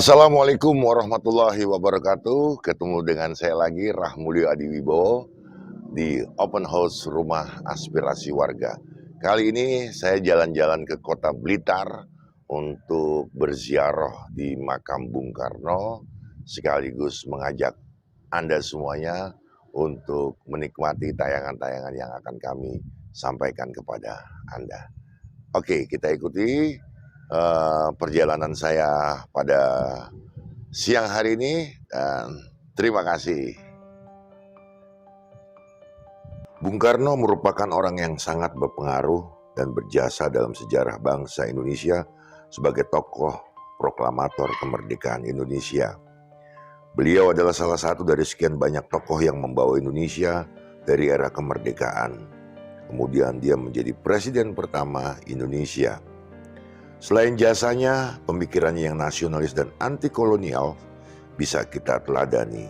Assalamualaikum warahmatullahi wabarakatuh. Ketemu dengan saya lagi, Rahmulyo Adiwibowo, di Open House Rumah Aspirasi Warga. Kali ini saya jalan-jalan ke Kota Blitar untuk berziarah di makam Bung Karno, sekaligus mengajak Anda semuanya untuk menikmati tayangan-tayangan yang akan kami sampaikan kepada Anda. Oke, kita ikuti perjalanan saya pada siang hari ini, dan terima kasih. Bung Karno merupakan orang yang sangat berpengaruh dan berjasa dalam sejarah bangsa Indonesia sebagai tokoh proklamator kemerdekaan Indonesia. Beliau adalah salah satu dari sekian banyak tokoh yang membawa Indonesia dari era kemerdekaan. Kemudian dia menjadi presiden pertama Indonesia. Selain jasanya, pemikirannya yang nasionalis dan anti kolonial bisa kita teladani.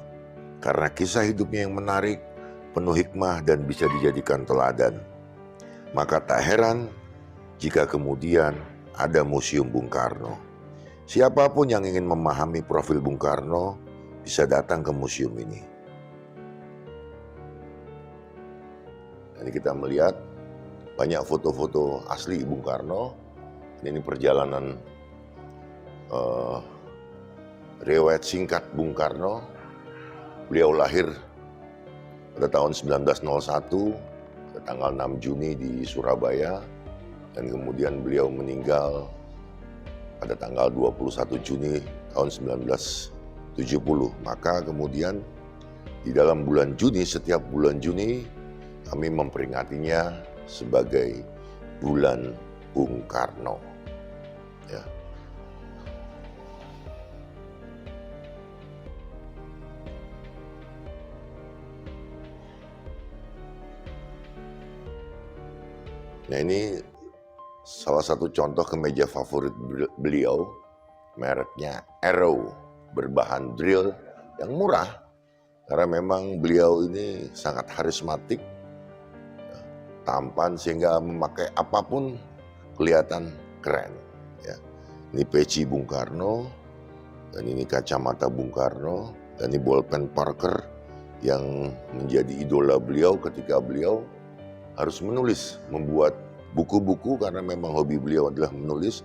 Karena kisah hidupnya yang menarik, penuh hikmah dan bisa dijadikan teladan. Maka tak heran jika kemudian ada Museum Bung Karno. Siapapun yang ingin memahami profil Bung Karno bisa datang ke museum ini. Ini kita melihat banyak foto-foto asli Bung Karno. Ini perjalanan riwayat singkat Bung Karno. Beliau lahir pada tahun 1901, pada tanggal 6 Juni di Surabaya, dan kemudian beliau meninggal pada tanggal 21 Juni tahun 1970. Maka kemudian di dalam bulan Juni, setiap bulan Juni kami memperingatinya sebagai bulan Bung Karno. Ya. Nah, ini salah satu contoh kemeja favorit beliau, mereknya Arrow, berbahan drill yang murah, karena memang beliau ini sangat karismatik, tampan, sehingga memakai apapun kelihatan keren. Ya. Ini peci Bung Karno, dan ini kacamata Bung Karno, dan ini bolpen Parker yang menjadi idola beliau ketika beliau harus menulis, membuat buku-buku, karena memang hobi beliau adalah menulis,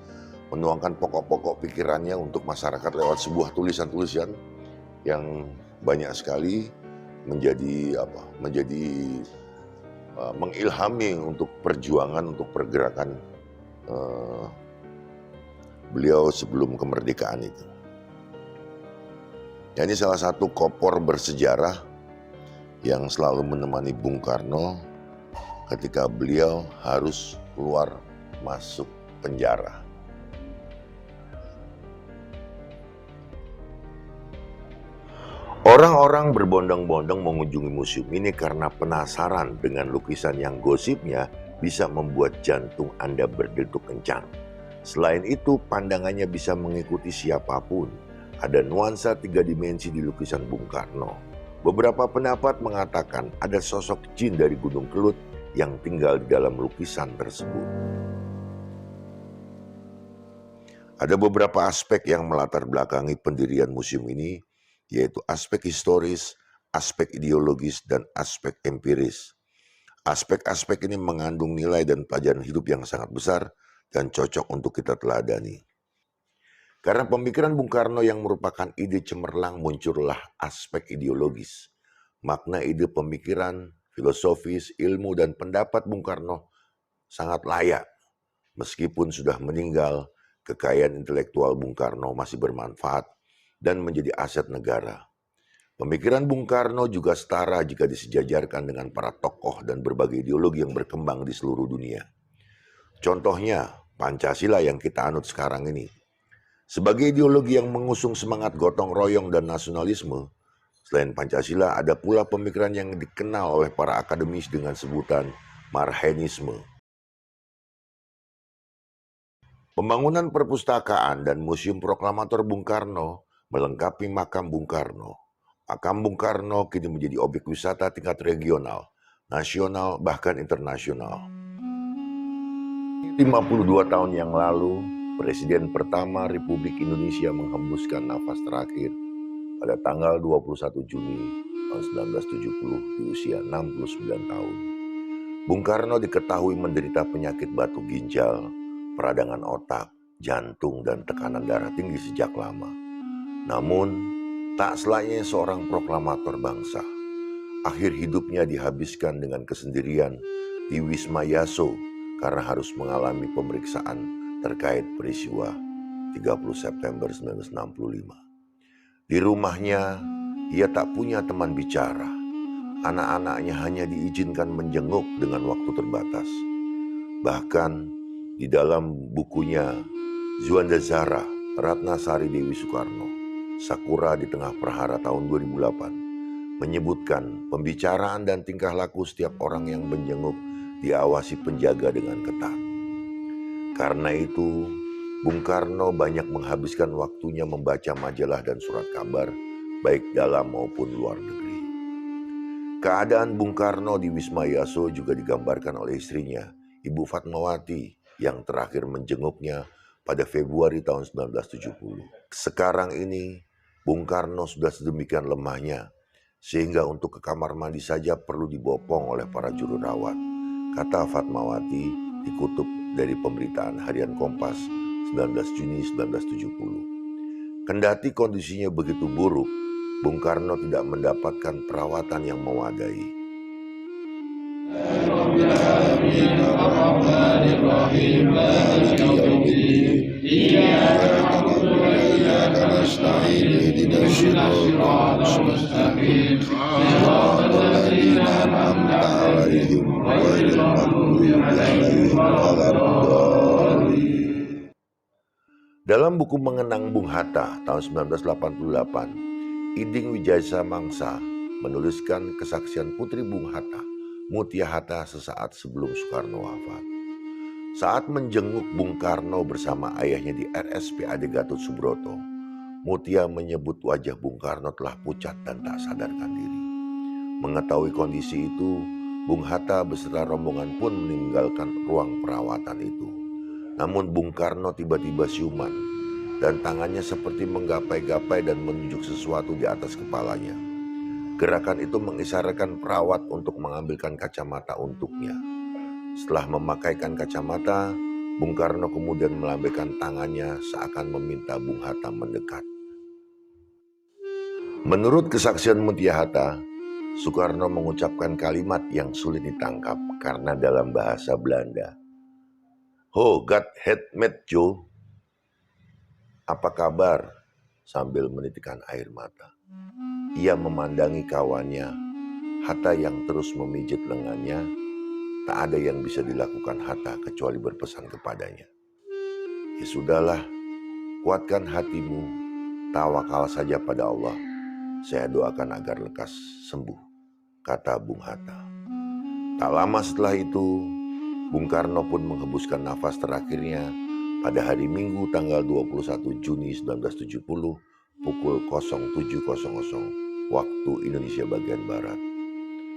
menuangkan pokok-pokok pikirannya untuk masyarakat lewat sebuah tulisan-tulisan yang banyak sekali menjadi mengilhami untuk perjuangan, untuk pergerakan beliau sebelum kemerdekaan itu. Ya, ini salah satu kopor bersejarah yang selalu menemani Bung Karno ketika beliau harus keluar masuk penjara. Orang-orang berbondong-bondong mengunjungi museum ini karena penasaran dengan lukisan yang gosipnya bisa membuat jantung Anda berdetuk kencang. Selain itu, pandangannya bisa mengikuti siapapun. Ada nuansa 3 dimensi di lukisan Bung Karno. Beberapa pendapat mengatakan ada sosok jin dari Gunung Kelut yang tinggal di dalam lukisan tersebut. Ada beberapa aspek yang melatar belakangi pendirian museum ini, yaitu aspek historis, aspek ideologis, dan aspek empiris. Aspek-aspek ini mengandung nilai dan pelajaran hidup yang sangat besar dan cocok untuk kita teladani. Karena pemikiran Bung Karno yang merupakan ide cemerlang, muncullah aspek ideologis. Makna ide pemikiran, filosofis, ilmu, dan pendapat Bung Karno sangat layak. Meskipun sudah meninggal, kekayaan intelektual Bung Karno masih bermanfaat dan menjadi aset negara. Pemikiran Bung Karno juga setara jika disejajarkan dengan para tokoh dan berbagai ideologi yang berkembang di seluruh dunia. Contohnya, Pancasila yang kita anut sekarang ini. Sebagai ideologi yang mengusung semangat gotong royong dan nasionalisme, selain Pancasila ada pula pemikiran yang dikenal oleh para akademis dengan sebutan Marxisme. Pembangunan perpustakaan dan museum proklamator Bung Karno melengkapi makam Bung Karno. Makam Bung Karno kini menjadi objek wisata tingkat regional, nasional, bahkan internasional. 52 tahun yang lalu, Presiden pertama Republik Indonesia menghembuskan nafas terakhir pada tanggal 21 Juni tahun 1970 di usia 69 tahun. Bung Karno diketahui menderita penyakit batu ginjal, peradangan otak, jantung, dan tekanan darah tinggi sejak lama. Namun, tak selayaknya seorang proklamator bangsa, akhir hidupnya dihabiskan dengan kesendirian di Wisma Yaso karena harus mengalami pemeriksaan terkait peristiwa 30 September 1965. Di rumahnya, ia tak punya teman bicara. Anak-anaknya hanya diizinkan menjenguk dengan waktu terbatas. Bahkan di dalam bukunya Juanda Zara, Ratna Sari Dewi Soekarno, Sakura di Tengah Prahara tahun 2008, menyebutkan pembicaraan dan tingkah laku setiap orang yang menjenguk diawasi penjaga dengan ketat. Karena itu, Bung Karno banyak menghabiskan waktunya membaca majalah dan surat kabar, baik dalam maupun luar negeri. Keadaan Bung Karno di Wisma Yaso juga digambarkan oleh istrinya, Ibu Fatmawati, yang terakhir menjenguknya pada Februari tahun 1970. Sekarang ini, Bung Karno sudah sedemikian lemahnya, sehingga untuk ke kamar mandi saja perlu dibopong oleh para juru rawat, kata Fatmawati dikutip dari pemberitaan Harian Kompas 19 Juni 1970. Kendati kondisinya begitu buruk, Bung Karno tidak mendapatkan perawatan yang memadai. Dalam buku Mengenang Bung Hatta tahun 1988, Iding Wijaysamangsa menuliskan kesaksian putri Bung Hatta, Mutia Hatta, sesaat sebelum Soekarno wafat. Saat menjenguk Bung Karno bersama ayahnya di RSPAD Gatot Subroto, Mutia menyebut wajah Bung Karno telah pucat dan tak sadarkan diri. Mengetahui kondisi itu, Bung Hatta beserta rombongan pun meninggalkan ruang perawatan itu. Namun Bung Karno tiba-tiba siuman dan tangannya seperti menggapai-gapai dan menunjuk sesuatu di atas kepalanya. Gerakan itu mengisyaratkan perawat untuk mengambilkan kacamata untuknya. Setelah memakaikan kacamata, Bung Karno kemudian melambaikan tangannya seakan meminta Bung Hatta mendekat. Menurut kesaksian Mutia Hatta, Soekarno mengucapkan kalimat yang sulit ditangkap karena dalam bahasa Belanda. "Ho, God het met Jo." Apa kabar? Sambil menitikkan air mata. Ia memandangi kawannya, Hatta yang terus memijit lengannya. Tak ada yang bisa dilakukan Hatta kecuali berpesan kepadanya. Ya sudahlah, kuatkan hatimu, tawakal saja pada Allah. Saya doakan agar lekas sembuh, kata Bung Hatta. Tak lama setelah itu, Bung Karno pun menghembuskan nafas terakhirnya pada hari Minggu tanggal 21 Juni 1970 pukul 07.00 waktu Indonesia bagian Barat.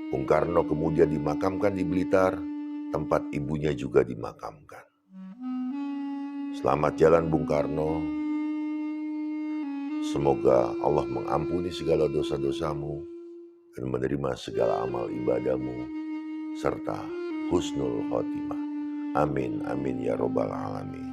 Bung Karno kemudian dimakamkan di Blitar, tempat ibunya juga dimakamkan. Selamat jalan Bung Karno. Semoga Allah mengampuni segala dosa-dosamu dan menerima segala amal ibadahmu serta husnul khotimah. Amin, amin ya robbal alamin.